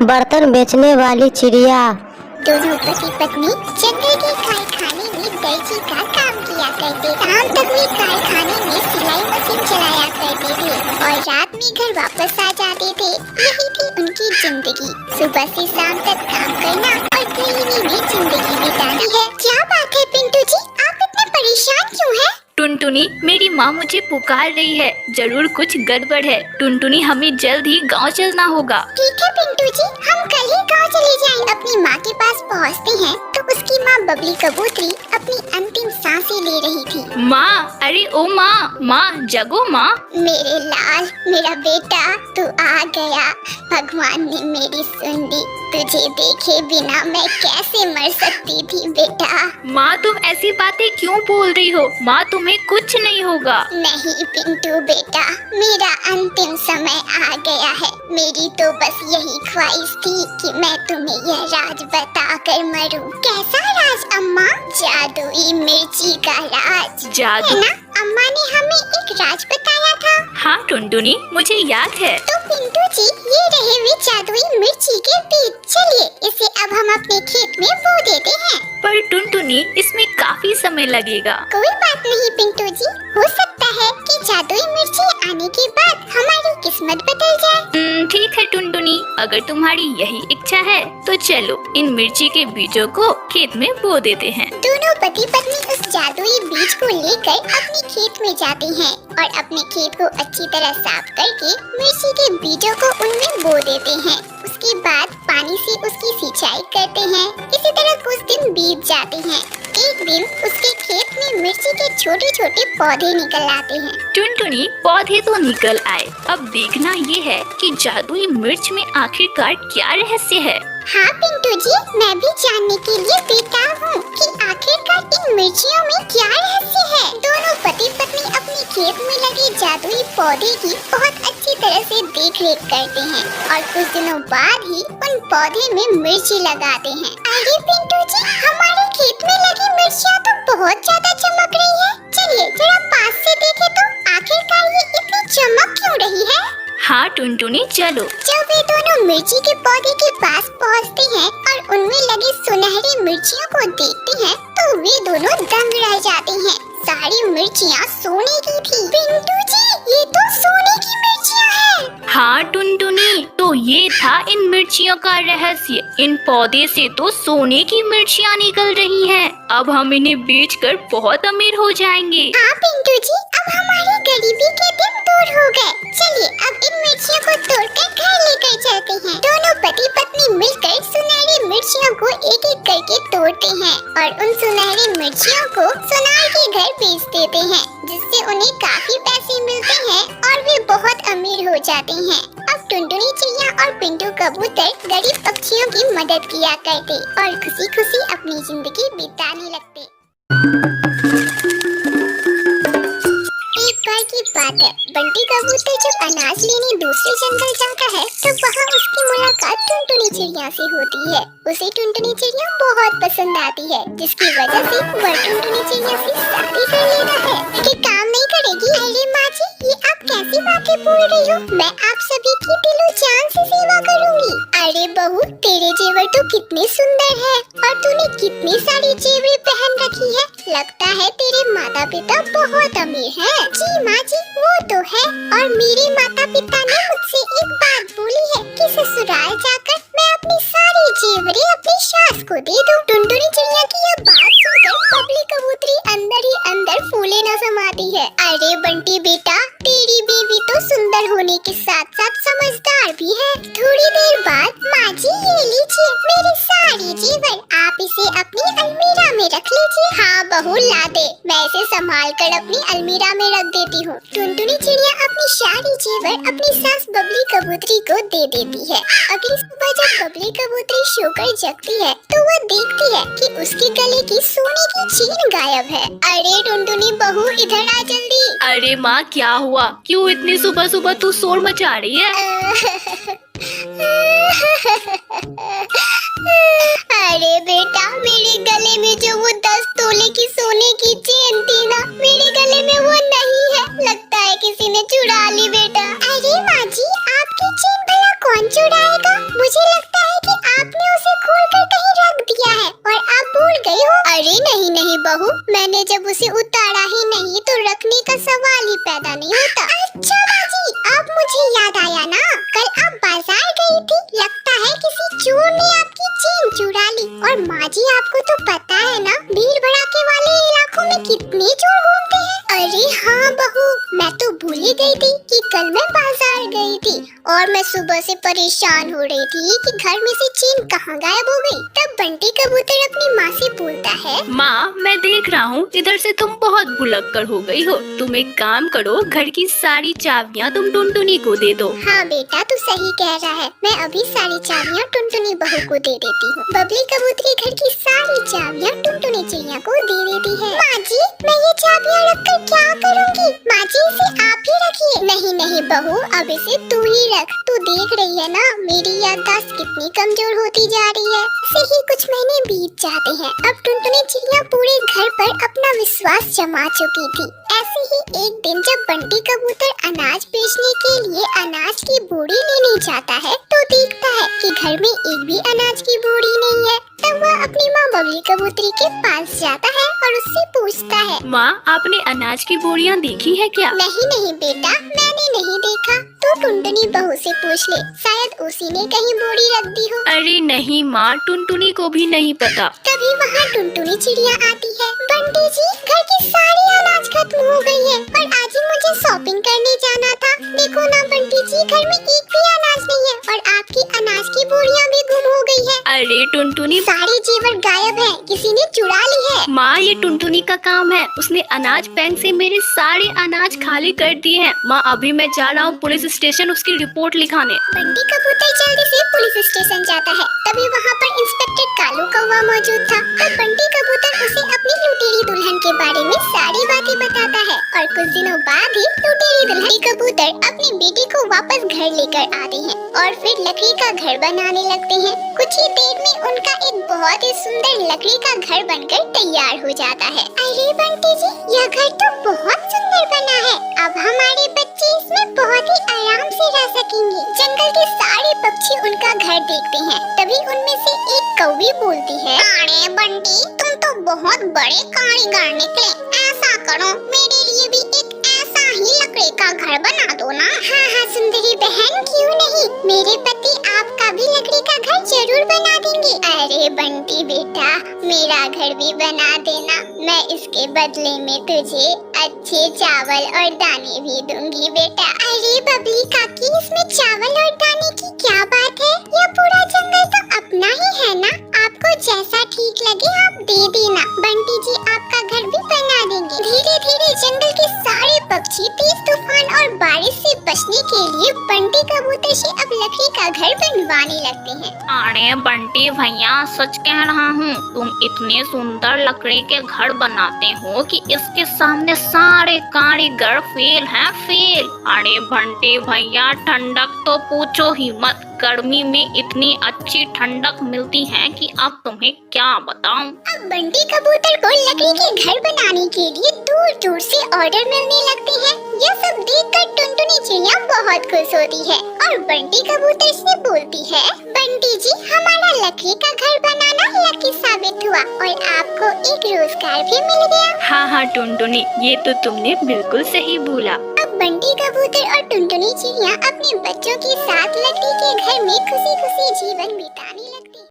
बर्तन बेचने वाली चिड़िया। दोनों पति पत्नी जंगल के कारखाने में दर्जी का काम किया करते। शाम तक वे कारखाने में सिलाई मशीन चलाया करते थे और रात में घर वापस आ जाते थे। यही थी उनकी जिंदगी, सुबह से शाम तक काम करना और गृहिणी में जिंदगी बितानी है। क्या बात है पिंटू जी, आप इतने परेशान क्यों हैं? टुनटुनी, मेरी माँ मुझे पुकार रही है, जरूर कुछ गड़बड़ है। टुनटुनी, हमें जल्द ही गांव चलना होगा। ठीक है पिंटू जी, हम कल ही गांव चले जाएंगे। अपनी माँ के पास पहुँचते हैं तो उसकी माँ बबली कबूतरी अपनी अंतिम सांसें ले रही थी। माँ, अरे ओ माँ, माँ जगो माँ। मेरे लाल, मेरा बेटा, तू आ गया। भगवान ने मेरी सुन ली। तुझे देखे बिना मैं कैसे मर सकती थी बेटा। माँ, तुम ऐसी बातें क्यों बोल रही हो? माँ, तुम्हें कुछ नहीं होगा। नहीं पिंटू बेटा, मेरा अंतिम समय आ गया है। मेरी तो बस यही ख्वाहिश थी कि मैं तुम्हें यह राज बताकर मरूं। कैसा राज अम्मा? जादुई मिर्ची का राज। जादू? है ना, अम्मा ने हमें एक राज बताया था। हाँ टुनटुनी, मुझे याद है। तो पिंटू जी, ये रहे वे जादुई मिर्ची के बीज। चलिए इसे अब हम अपने खेत में बो देते हैं। पर टुनटुनी, इसमें काफी समय लगेगा। कोई बात नहीं पिंटू जी, हो सकता है कि जादुई मिर्ची आने के बाद हमारी किस्मत बदल जाए। ठीक है टुनटुनी, अगर तुम्हारी यही इच्छा है तो चलो इन मिर्ची के बीजों को खेत में बो देते हैं। दोनों पति पत्नी उस जादुई बीज को लेकर अपने खेत में जाते हैं और अपने खेत को अच्छी तरह साफ करके मिर्ची के बीजों को उनमें बो देते हैं। उसके बाद पानी से उसकी सिंचाई करते हैं। इसी तरह कुछ दिन बीत जाते हैं। एक दिन उसके खेत में मिर्ची के छोटे छोटे पौधे निकल आते हैं। टुनटुनी, पौधे तो निकल आए, अब देखना ये है कि जादुई मिर्च में आखिरकार क्या रहस्य है। हाँ पिंटू जी, मैं भी जानने के लिए बेताब हूँ कि आखिरकार इन मिर्चियों में क्या रहस्य है। दोनों पति पत्नी अपने खेत में लगे जादुई पौधे की बहुत अच्छी तरह से देख-रेख करते हैं और कुछ दिनों बाद ही उन पौधे में मिर्ची लगाते हैं। अरे पिंटू जी, हमारे खेत में लगी मिर्चियाँ तो बहुत ज्यादा चमक रही है। चलिए जरा पास से देखें तो आखिरकार ये इतनी चमक क्यों रही है। हाँ टुनटुनी, चलो। जब वे दोनों मिर्ची के पौधे के पास पहुँचते हैं और उनमें लगी सुनहरी मिर्चियों को देखते हैं तो वे दोनों दंग रह जाते हैं। सारी मिर्चियाँ सोने की थी। पिंटू जी, ये तो सोने की मिर्चियाँ हैं। हाँ टुनटुनी, तो ये था इन मिर्चियों का रहस्य। इन पौधे से तो सोने की मिर्चियाँ निकल रही हैं। अब हम इन्हें बेचकर बहुत अमीर हो जाएंगे। हाँ पिंटू जी, अब हमारी गरीबी के दिन दूर हो गए। चलिए अब इन मिर्चियों को तोड़कर घर लेकर चलते हैं। दोनों पति पत्नी मिलकर सुनहरी मिर्चियों को एक एक करके तोड़ते हैं और उन सुनहरी मिर्चियों को सोनार के घर बेच देते हैं, जिससे उन्हें काफी पैसे मिलते हैं और वे बहुत अमीर हो जाते हैं। अब टुनटुनी चिड़िया और पिंटू कबूतर गरीब पक्षियों की मदद किया करते और खुशी खुशी अपनी जिंदगी बिताने लगते। एक बार की बात है, बंटी कबूतर जब अनाज लेने दूसरे जंगल जाता है तो वहाँ उसकी मुलाकात टुनटुनी चिड़िया से होती है। उसे टुनटुनी चिड़िया बहुत पसंद आती है, जिसकी वजह से वह टुनटुनी चिड़िया से शादी कर लेना है कि काम नहीं करेगी। अरे माँ जी, ये आप कैसी बातें बोल रही हो? मैं आप सभी की दिलो जान से सेवा करूँगी। अरे बहू, तेरे जेवर तो कितने सुंदर है और तूने कितनी सारी जेवरें पहन रखी है। लगता है तेरे माता पिता बहुत अमीर हैं। जी माँ जी, वो तो है। और मेरे माता पिता ने मुझसे एक बात बोली है कि ससुराल जाकर मैं अपनी सारी जेवरें अपनी सास को दे दूं। टुनटुनी चिड़िया की यह बात सुनकर बबली कबूतरी अंदर ही अंदर फूले न समाती है। अरे बंटी बेटा, तेरी बीवी तो सुंदर होने के साथ साथ समझदार भी है। थोड़ी देर बाद माँ जी, ये लीजिए मेरी सारी जेवर, आप इसे अपनी अलमीरा में रख लीजिए। हाँ बहू, ला दे, मैं इसे संभाल कर अपनी अलमीरा में रख देती हूँ। टुनटुनी चिड़िया अपनी सारी जेवर अपनी सास बबली कबूतरी को दे देती है। अगली सुबह जब बबली कबूतरी सोकर जगती है तो वह देखती है कि उसके गले की सोने की चेन गायब है। अरे टुनटुनी बहू, इधर आ जल्दी। अरे माँ, क्या हुआ? क्यों इतनी सुबह सुबह तू शोर मचा रही है? अरे बेटा, मेरे गले में जो वो 10 तोले की सोने की चेन थी ना, मेरे गले में वो नहीं है। लगता है किसी ने चुरा ली बेटा। अरे माँ जी, आपकी चेन भला कौन चुराया? जाएगा? मुझे लगता है कि आपने उसे खोलकर कहीं रख दिया है और आप भूल गई हो। अरे नहीं नहीं बहू, मैंने जब उसे उतारा ही नहीं तो रखने का सवाल ही पैदा नहीं होता। अच्छा बाजी, अब मुझे याद आया ना, कल आप बाजार गई थी, लगता है किसी चोर ने आपकी चेन चुरा ली। और माँ जी आपको तो पता है ना, भीड़ भड़ाके वाले इलाकों में कितने चोर घूमते हैं। अरे हाँ बहू, मैं तो भूल ही गई थी कि कल मैं बाजार गई थी और मैं सुबह से परेशान हो रही थी कि घर में से चेन कहाँ गायब हो गई। तब बंटी कबूतर अपनी माँ से बोलता है, माँ मैं देख रहा हूँ इधर से तुम बहुत भुलक्कड़ हो गई हो। तुम एक काम करो, घर की सारी चाबियाँ तुम टुनटुनी को दे दो। हाँ बेटा तू सही कह रहा है, मैं अभी सारी चाबियाँ टुनटुनी बहू को दे देती हूँ। बबली कबूतरी घर की सारी चाबियाँ टुनटुनी चिड़िया को दे देती है। माँ जी मैं ये चाबियाँ रखकर क्या करूँगी? माँ जी इसे आप ही रखिए। नहीं नहीं बहू, अब इसे तू ही रख। तू देख रही है ना मेरी याददाश्त कितनी कमजोर होती जा रही है। ऐसे ही कुछ महीने बीत जाते हैं। अब टुनटुनी चिड़िया पूरे घर पर अपना विश्वास जमा चुकी थी। ऐसे ही एक दिन जब बंटी कबूतर अनाज बेचने के लिए अनाज की बोरी लेने जाता है तो देखता है कि घर में एक भी अनाज की बोरी नहीं है। तब वह अपनी माँ बबली कबूतरी के पास जाता है और उससे पूछता है, माँ आपने अनाज की बोरियाँ देखी है क्या? नहीं नहीं बेटा, मैंने नहीं देखा। तो टुनटुनी बहू से पूछ ले, शायद उसी ने कहीं बोरी रख दी हो। अरे नहीं माँ, टुनटुनी को भी नहीं पता। तभी वहाँ टुनटुनी चिड़िया आती है। बंटी जी घर की सारी अनाज खत्म हो गई है और आज ही मुझे शॉपिंग करने जाना था। देखो ना बंटी जी, घर में एक भी अनाज नहीं है और आपकी अनाज की बोरियाँ भी गुम हो गई है। अरे टुनटुनी, सारे जेवर गायब है, किसी ने चुरा ली है। माँ ये टुनटुनी का काम है, उसने अनाज बैंक से मेरे सारे अनाज खाली कर दिए हैं। माँ अभी मैं जा रहा हूँ पुलिस स्टेशन उसकी रिपोर्ट लिखाने। बंटी कबूतर जल्दी से पुलिस स्टेशन जाता है। तभी वहाँ पर इंस्पेक्टर कालू कौवा मौजूद था। तब बंटी कबूतर उसे अपनी लुटेरी दुल्हन के बारे में सारी बातें बताता है और कुछ दिनों बाद ही लुटेरी दुल्हन कबूतर अपनी बेटी को वापस घर लेकर आते हैं और फिर लकड़ी का घर बनाने लगते हैं। कुछ ही देर में उनका एक बहुत ही सुंदर लकड़ी का घर बनकर तैयार हो जाता है। अरे बंटी जी, यह घर तो बहुत सुंदर बना है। अब हमारे बच्चे इसमें बहुत ही आराम से रह सकेंगे। जंगल के सारे पक्षी उनका घर देखते हैं। तभी उनमें से एक कौवी बोलती है, अरे बंटी तुम तो बहुत बड़े कारीगर निकले। ऐसा करो, मेरे लिए भी एक ऐसा ही लकड़ी का घर बना दो ना। हाँ हाँ सुंदरी बहन, क्यों नहीं, मेरे पति आपका भी लकड़ी का घर जरूर बना देंगे। अरे बंटी बेटा, मेरा घर भी बना देना, मैं इसके बदले में तुझे अच्छे चावल और दाने भी दूंगी बेटा। अरे बबली काकी, इसमें चावल और दाने की क्या बात है? यह पूरा जंगल तो अपना ही है ना, आपको जैसा ठीक लगे आप दे देना। बंटी जी आपका घर भी बना देंगे। धीरे धीरे जंगल के सारे पक्षी तेज तूफान और बारिश से बचने के लिए बंटी कबूतर से अब लकड़ी का घर बनवाने लगते हैं। अरे बंटी भैया, सच कह रहा हूँ, तुम इतने सुंदर लकड़ी के घर बनाते हो कि इसके सामने सारे कारीगर फेल हैं, फेल। अरे बंटी भैया, ठंडक तो पूछो ही मत, गर्मी में इतनी अच्छी ठंडक मिलती है कि अब तुम्हें क्या बताऊं। अब बंटी कबूतर को लकड़ी के घर बनाने के लिए दूर दूर से ऑर्डर मिलने लगते हैं। यह सब देखकर टुनटुनी चिड़िया बहुत खुश होती है और बंटी कबूतर से बोलती है, बंटी जी हमारा लकड़ी का घर बनाना लकी साबित हुआ और आपको एक रोजगार भी मिल गया। हाँ हाँ टुनटुनी, ये तो तुमने बिल्कुल सही बोला। अब बंटी कबूतर और टुनटुनी चिड़िया अपने बच्चों के साथ लकड़ी के घर में खुशी खुशी जीवन बिता